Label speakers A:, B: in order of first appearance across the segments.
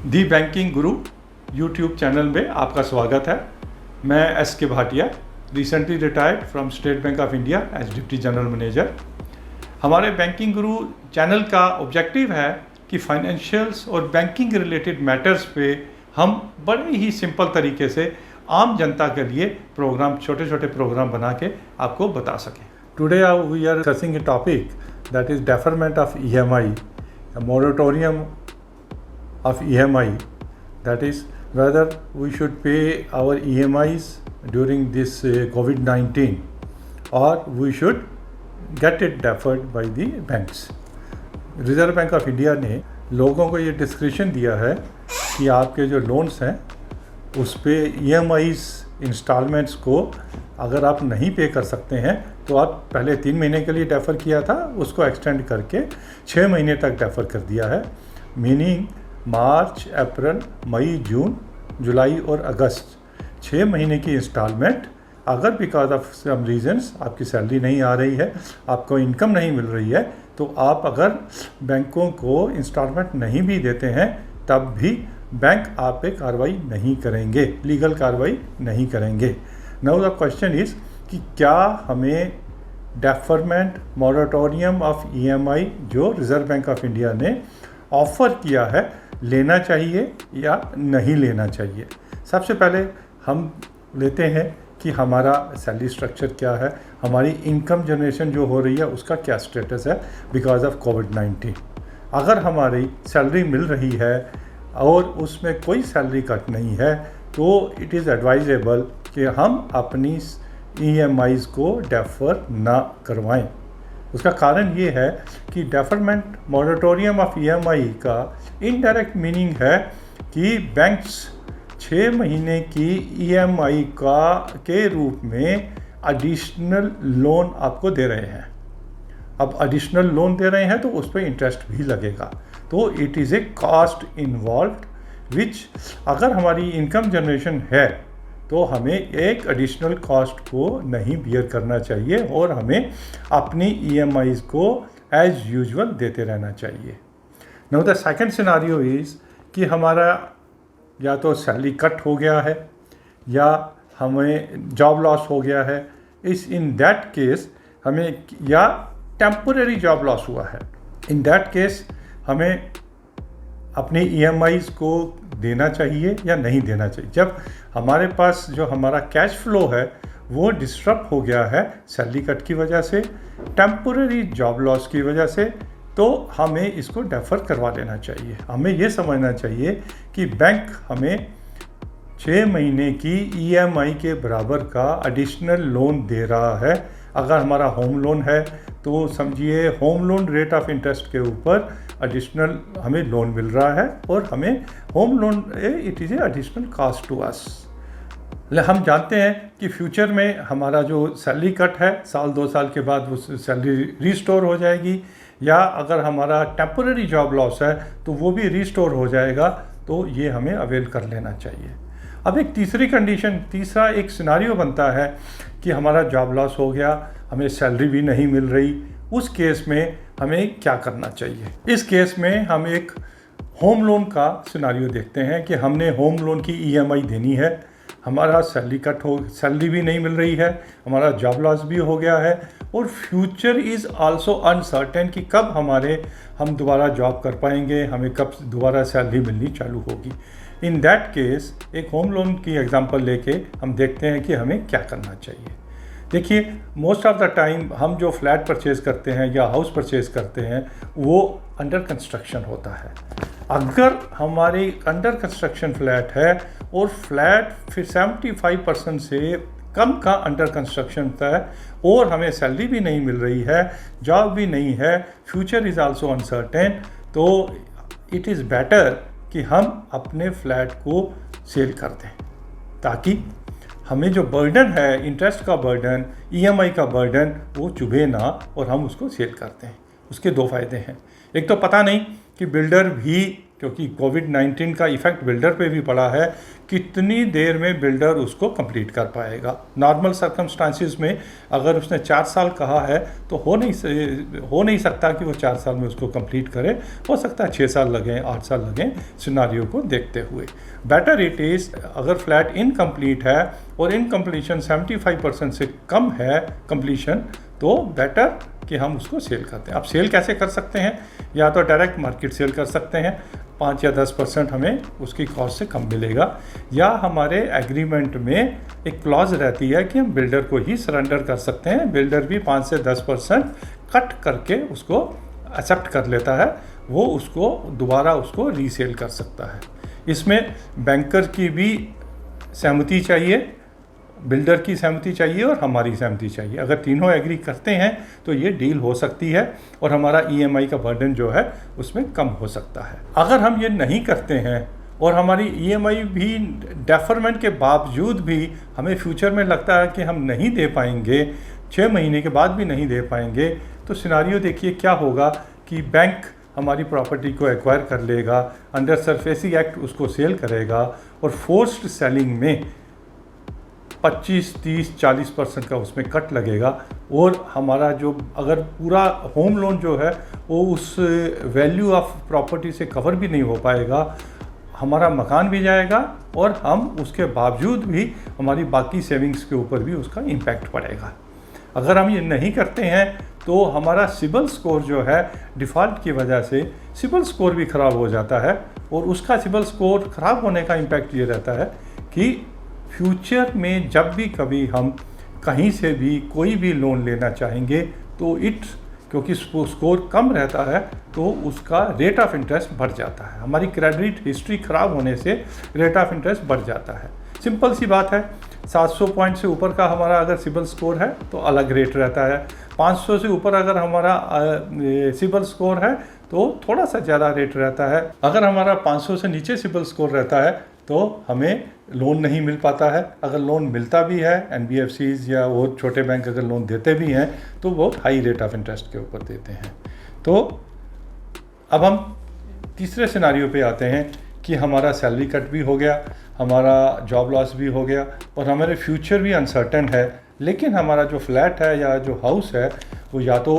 A: दी banking guru YouTube channel में आपका स्वागत है। मैं S K Bhatia, recently retired from State Bank of India as deputy general manager. हमारे बैंकिंग गुरु चैनल का ऑब्जेक्टिव है कि फाइनेंशियल्स और बैंकिंग रिलेटेड मैटर्स पे हम बड़े ही सिंपल तरीके से आम जनता के लिए प्रोग्राम, छोटे छोटे प्रोग्राम बना के आपको बता सकें। Today we are discussing a topic that is deferment of EMI, moratorium of EMI, that is whether we should pay our EMIs during this COVID-19 or we should get it deferred by the banks. Reserve bank of India ने लोगों को ये description दिया है कि आपके जो loans हैं उस पे EMIs इंस्टॉलमेंट्स को अगर आप नहीं पे कर सकते हैं तो आप पहले 3 महीने के लिए डेफ़र किया था, उसको एक्सटेंड करके 6 महीने तक डेफ़र कर दिया है। मीनिंग मार्च, अप्रैल, मई, जून, जुलाई और अगस्त 6 महीने की इंस्टॉलमेंट अगर बिकॉज ऑफ सम रीजंस आपकी सैलरी नहीं आ रही है, आपको इनकम नहीं मिल रही है, तो आप अगर बैंकों को इंस्टॉलमेंट नहीं भी देते हैं तब भी बैंक आप पे कार्रवाई नहीं करेंगे, लीगल कार्रवाई नहीं करेंगे। नाउ द क्वेश्चन इज़ कि क्या हमें डेफरमेंट मोरेटोरियम ऑफ EMI जो रिजर्व बैंक ऑफ इंडिया ने ऑफ़र किया है लेना चाहिए या नहीं लेना चाहिए। सबसे पहले हम लेते हैं कि हमारा सैलरी स्ट्रक्चर क्या है, हमारी इनकम जनरेशन जो हो रही है उसका क्या स्टेटस है बिकॉज ऑफ COVID-19। अगर हमारी सैलरी मिल रही है और उसमें कोई सैलरी कट नहीं है तो इट इज़ एडवाइजेबल कि हम अपनी EMIs को डेफर ना करवाएं। उसका कारण ये है कि डेफरमेंट मोरेटोरियम ऑफ EMI का इनडायरेक्ट मीनिंग है कि बैंक्स 6 महीने की EMI के रूप में एडिशनल लोन आपको दे रहे हैं। अब एडिशनल लोन दे रहे हैं तो उस पर इंटरेस्ट भी लगेगा, तो it is a cost involved which अगर हमारी इनकम जनरेशन है तो हमें एक एडिशनल कॉस्ट को नहीं बियर करना चाहिए और हमें अपनी EMIs को एज यूजुअल देते रहना चाहिए। Now the second scenario is कि हमारा या तो सैलरी कट हो गया है या हमें जॉब लॉस हो गया है। इन दैट केस हमें, या टेम्पोरेरी जॉब लॉस हुआ है, इन दैट केस हमें अपनी EMIs को देना चाहिए या नहीं देना चाहिए। जब हमारे पास जो हमारा कैश फ्लो है वो डिस्टर्ब हो गया है सैलरी कट की वजह से, टेम्पोरेरी जॉब लॉस की वजह से, तो हमें इसको डेफर करवा लेना चाहिए। हमें ये समझना चाहिए कि बैंक हमें 6 महीने की EMI के बराबर का एडिशनल लोन दे रहा है। अगर हमारा होम लोन है तो समझिए home loan rate of interest के ऊपर एडिशनल हमें लोन मिल रहा है और हमें home loan it is a additional cost to us. हम जानते हैं कि फ्यूचर में हमारा जो सैलरी कट है 1-2 साल के बाद वो सैलरी रिस्टोर हो जाएगी, या अगर हमारा टेम्पोरेरी जॉब लॉस है तो वो भी रिस्टोर हो जाएगा, तो ये हमें अवेल कर लेना चाहिए। अब एक तीसरा एक सिनारियो बनता है कि हमारा जॉब लॉस हो गया, हमें सैलरी भी नहीं मिल रही। उस केस में हमें क्या करना चाहिए? इस केस में हम एक होम लोन का सिनारियो देखते हैं कि हमने होम लोन की EMI देनी है, हमारा सैलरी भी नहीं मिल रही है, हमारा जॉब लॉस भी हो गया है और फ्यूचर इज़ आल्सो अनसर्टेन कि कब हम दोबारा जॉब कर पाएंगे, हमें कब दोबारा सैलरी मिलनी चालू होगी। इन दैट केस एक होम लोन की एग्जांपल लेके हम देखते हैं कि हमें क्या करना चाहिए। देखिए, मोस्ट ऑफ द टाइम हम जो फ्लैट परचेज करते हैं या हाउस परचेज करते हैं वो अंडर कंस्ट्रक्शन होता है। अगर हमारी अंडर कंस्ट्रक्शन फ्लैट है और फ्लैट फिर 75% से कम का अंडर कंस्ट्रक्शन है और हमें सैलरी भी नहीं मिल रही है, जॉब भी नहीं है, फ्यूचर इज़ आल्सो अनसर्टेन, तो इट इज़ बेटर कि हम अपने फ्लैट को सेल कर दें ताकि हमें जो बर्डन है, इंटरेस्ट का बर्डन, EMI का बर्डन, वो चुभे ना और हम उसको सेल करते हैं। उसके दो फ़ायदे हैं। एक तो पता नहीं कि बिल्डर भी, क्योंकि कोविड-19 का इफ़ेक्ट बिल्डर पे भी पड़ा है, कितनी देर में बिल्डर उसको कंप्लीट कर पाएगा। नॉर्मल सर्कमस्टांसिस में अगर उसने 4 साल कहा है तो हो नहीं सकता कि वो 4 साल में उसको कंप्लीट करे। हो सकता है 6 साल लगें, 8 साल लगें, सिनेरियो को देखते हुए। बेटर इट इज़ अगर फ्लैट इनकम्प्लीट है और इनकम्प्लीशन 75% से कम है कंप्लीशन, तो बेटर कि हम उसको सेल करते हैं। अब सेल कैसे कर सकते हैं? या तो डायरेक्ट मार्केट सेल कर सकते हैं, 5 या 10% हमें उसकी कॉस्ट से कम मिलेगा, या हमारे एग्रीमेंट में एक क्लॉज रहती है कि हम बिल्डर को ही सरेंडर कर सकते हैं। बिल्डर भी 5 से 10% कट करके उसको एक्सेप्ट कर लेता है, वो उसको दोबारा उसको रीसेल कर सकता है। इसमें बैंकर की भी सहमति चाहिए, बिल्डर की सहमति चाहिए और हमारी सहमति चाहिए। अगर तीनों एग्री करते हैं तो ये डील हो सकती है और हमारा ईएमआई का बर्डन जो है उसमें कम हो सकता है। अगर हम ये नहीं करते हैं और हमारी ईएमआई भी डेफरमेंट के बावजूद भी हमें फ्यूचर में लगता है कि हम नहीं दे पाएंगे, 6 महीने के बाद भी नहीं दे पाएंगे, तो सिनेरियो देखिए क्या होगा कि बैंक हमारी प्रॉपर्टी को एक्वायर कर लेगा, अंडर सरफेसी एक्ट उसको सेल करेगा और फोर्स्ड सेलिंग में 25, 30, 40% का उसमें कट लगेगा और हमारा जो अगर पूरा होम लोन जो है वो उस वैल्यू ऑफ प्रॉपर्टी से कवर भी नहीं हो पाएगा, हमारा मकान भी जाएगा और हम उसके बावजूद भी हमारी बाकी सेविंग्स के ऊपर भी उसका इम्पैक्ट पड़ेगा। अगर हम ये नहीं करते हैं तो हमारा सिबिल स्कोर जो है डिफ़ॉल्ट की वजह से सिबिल स्कोर भी ख़राब हो जाता है और उसका सिबिल स्कोर ख़राब होने का इम्पैक्ट ये रहता है कि फ्यूचर में जब भी कभी हम कहीं से भी कोई भी लोन लेना चाहेंगे तो क्योंकि स्कोर कम रहता है तो उसका रेट ऑफ इंटरेस्ट बढ़ जाता है। हमारी क्रेडिट हिस्ट्री ख़राब होने से रेट ऑफ इंटरेस्ट बढ़ जाता है। सिंपल सी बात है, 700 पॉइंट से ऊपर का हमारा अगर सिबिल स्कोर है तो अलग रेट रहता है, 500 से ऊपर अगर हमारा सिबिल स्कोर है तो थोड़ा सा ज़्यादा रेट रहता है। अगर हमारा 500 से नीचे सिबिल स्कोर रहता है तो हमें लोन नहीं मिल पाता है। अगर लोन मिलता भी है, NBFCs या वो छोटे बैंक अगर लोन देते भी हैं तो वो हाई रेट ऑफ इंटरेस्ट के ऊपर देते हैं। तो अब हम तीसरे सिनेरियो पे आते हैं कि हमारा सैलरी कट भी हो गया, हमारा जॉब लॉस भी हो गया और हमारे फ्यूचर भी अनसर्टेन है, लेकिन हमारा जो फ्लैट है या जो हाउस है वो या तो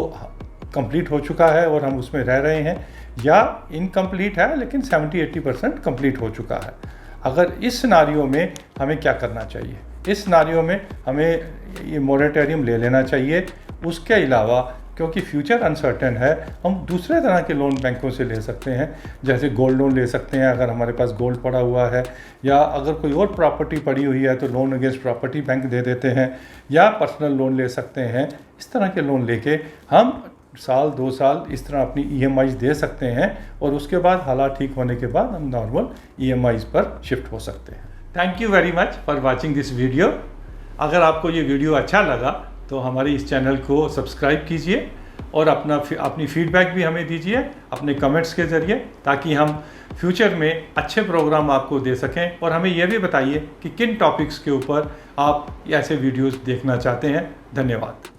A: कंप्लीट हो चुका है और हम उसमें रह रहे हैं, या इनकम्प्लीट है लेकिन 70-80% कंप्लीट हो चुका है। अगर इस सिनेरियो में हमें क्या करना चाहिए? इस सिनेरियो में हमें ये मोरेटोरियम ले लेना चाहिए। उसके अलावा क्योंकि फ्यूचर अनसर्टेन है, हम दूसरे तरह के लोन बैंकों से ले सकते हैं, जैसे गोल्ड लोन ले सकते हैं अगर हमारे पास गोल्ड पड़ा हुआ है, या अगर कोई और प्रॉपर्टी पड़ी हुई है तो लोन अगेंस्ट प्रॉपर्टी बैंक दे देते हैं, या पर्सनल लोन ले सकते हैं। इस तरह के लोन लेके हम साल 2 साल इस तरह अपनी EMIs दे सकते हैं और उसके बाद हालात ठीक होने के बाद हम नॉर्मल EMIs पर शिफ्ट हो सकते हैं। Thank you very much for watching this video. अगर आपको ये वीडियो अच्छा लगा तो हमारे इस चैनल को सब्सक्राइब कीजिए और अपनी फीडबैक भी हमें दीजिए अपने कमेंट्स के ज़रिए, ताकि हम फ्यूचर में अच्छे प्रोग्राम आपको दे सकें। और हमें यह भी बताइए कि किन टॉपिक्स के ऊपर आप ऐसे वीडियोज़ देखना चाहते हैं। धन्यवाद।